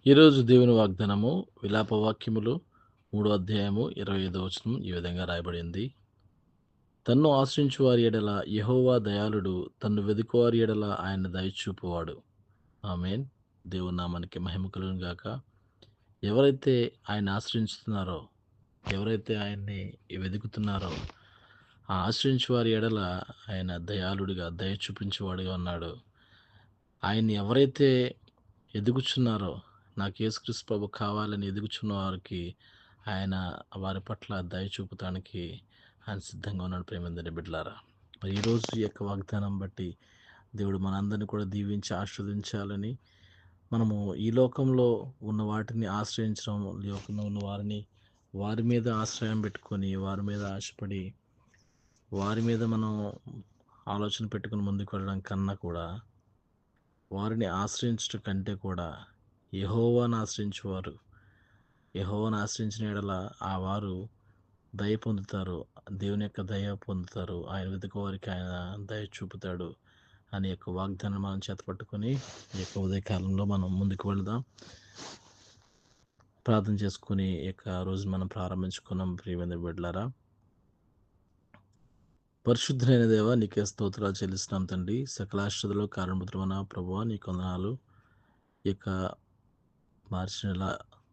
ఈరోజు దేవుని వాగ్దానము విలాప వాక్యములు 3 అధ్యాయము 25 ఈ విధంగా రాయబడింది. తన్ను ఆశ్రయించు వారి ఎడల యెహోవా దయాళుడు, తన్ను వెదుకువారి ఎడల ఆయన దయ చూపువాడు. ఆమేన్. దేవుని నామానికి మహిమ కలుగును గాక. ఎవరైతే ఆయన ఆశ్రయించుతున్నారో, ఎవరైతే ఆయన్ని వెదుకుతున్నారో, ఆ ఆశ్రయించు వారి ఎడల ఆయన దయాళుడిగా, దయ చూపించేవాడుగా ఉన్నాడు. ఆయన్ని ఎవరైతే ఎదుగుచున్నారో, నాకు యేసుక్రీస్తు ప్రభు కావాలని ఎదుగుచున్న వారికి ఆయన వారి పట్ల దయ చూపటానికి ఆయన సిద్ధంగా ఉన్నాడు. ప్రేమందరి బిడ్డలారా, మరి ఈరోజు ఈ యొక్క వాగ్దానం బట్టి దేవుడు మనందరినీ కూడా దీవించి ఆశీర్వదించాలని, మనము ఈ లోకంలో ఉన్న వాటిని ఆశ్రయించడం, లోకంలో ఉన్న వారిని వారి మీద ఆశ్రయం పెట్టుకొని, వారి మీద ఆశపడి, వారి మీద మనం ఆలోచన పెట్టుకుని ముందుకు వెళ్ళడం కన్నా కూడా, వారిని ఆశ్రయించడం కంటే కూడా యెహోవాను ఆశ్రయించువారు, యెహోవాను ఆశ్రయించిన యెడల ఆ వారు దయ పొందుతారు. దేవుని యొక్క దయ పొందుతారు. ఆయన వెతుకు వారికి ఆయన దయ చూపుతాడు అనే యొక్క వాగ్దానం మనం చేతపట్టుకొని ఈ యొక్క ఉదయకాలంలో మనం ముందుకు వెళదాం. ప్రార్థన చేసుకుని ఈ యొక్క రోజు మనం ప్రారంభించుకున్నాం. ప్రియమైన బిడ్డలారా, పరిశుద్ధులైన దేవ, నీకే స్తోత్రాలు చెల్లిస్తున్నాం తండ్రి. సకలాశ్రదలో కారణభద్రమన ప్రభువా, నీకు వందనాలు. ఈ యొక్క మార్చి నెల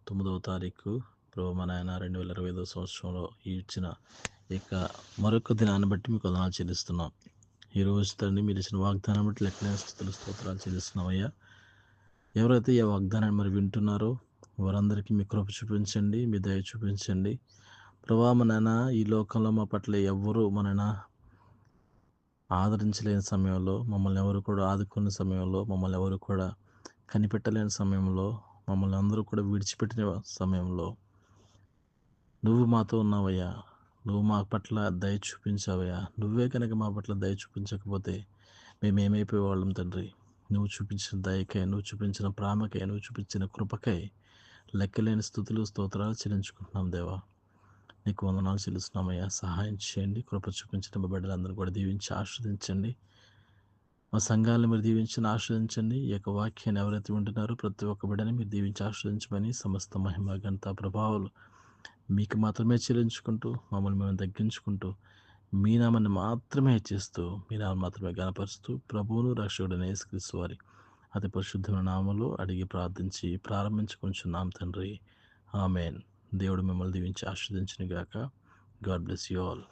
9వ తారీఖు ప్రభు మన ఆయన 2025 సంవత్సరంలో ఇచ్చిన ఈ యొక్క మరొక దినాన్ని బట్టి మీకు వందనాలు చెల్లిస్తున్నాం. ఈ రోజు తండ్రి మీరు ఇచ్చిన వాగ్దానం బట్టి లెక్కలేని స్థుతులు స్తోత్రాలు చెల్లిస్తున్నాం అయ్యా. ఎవరైతే ఈ వాగ్దానాన్ని మరి వింటున్నారో వారందరికీ మీ కృప చూపించండి, మీ దయ చూపించండి. ప్రభా, మా నాన్న, ఈ లోకంలో మా పట్ల ఎవ్వరూ మనన ఆదరించలేని సమయంలో, మమ్మల్ని ఎవరు కూడా ఆదుకునే సమయంలో, మమ్మల్ని ఎవరు కూడా కనిపెట్టలేని సమయంలో, మమ్మల్ని అందరూ కూడా విడిచిపెట్టిన సమయంలో నువ్వు మాతో ఉన్నావయ్యా. నువ్వు మా పట్ల దయ చూపించావయ్యా. నువ్వే కనుక మా పట్ల దయ చూపించకపోతే మేమేమైపోయేవాళ్ళం తండ్రి. నువ్వు చూపించిన దయకై, నువ్వు చూపించిన ప్రేమకై, నువ్వు చూపించిన కృపకై లెక్కలేని స్థుతులు స్తోత్రాలు చెల్లించుకుంటున్నాం దేవా. నీకు వందనాలు చెల్లిస్తున్నామయ్యా. సహాయం చేయండి. కృప చూపించిన మా బిడ్డలందరూ కూడా దీవించి ఆస్వాదించండి. మా సంఘాలను మీరు దీవించి ఆస్వాదించండి. ఈ యొక్క వాక్యాన్ని ఎవరైతే వింటున్నారో ప్రతి ఒక్క బిడ్డని మీరు దీవించి ఆస్వాదించమని, సమస్త మహిమ ఘనత ప్రభావాలు మీకు మాత్రమే చెల్లించుకుంటూ, మమ్మల్ని మేము తగ్గించుకుంటూ, మీ నామాన్ని మాత్రమే హెచ్చిస్తూ, మీ నామాన్ని మాత్రమే గణపరుస్తూ, ప్రభువును రక్షకుడైన యేసుక్రీస్తు వారి అతి పరిశుద్ధమైన నామములో అడిగి ప్రార్థించి ప్రారంభించుకుంటున్నాం తండ్రి. ఆమేన్. దేవుడు మిమ్మల్ని దీవించి ఆశీర్వదించును గాక. God bless you all.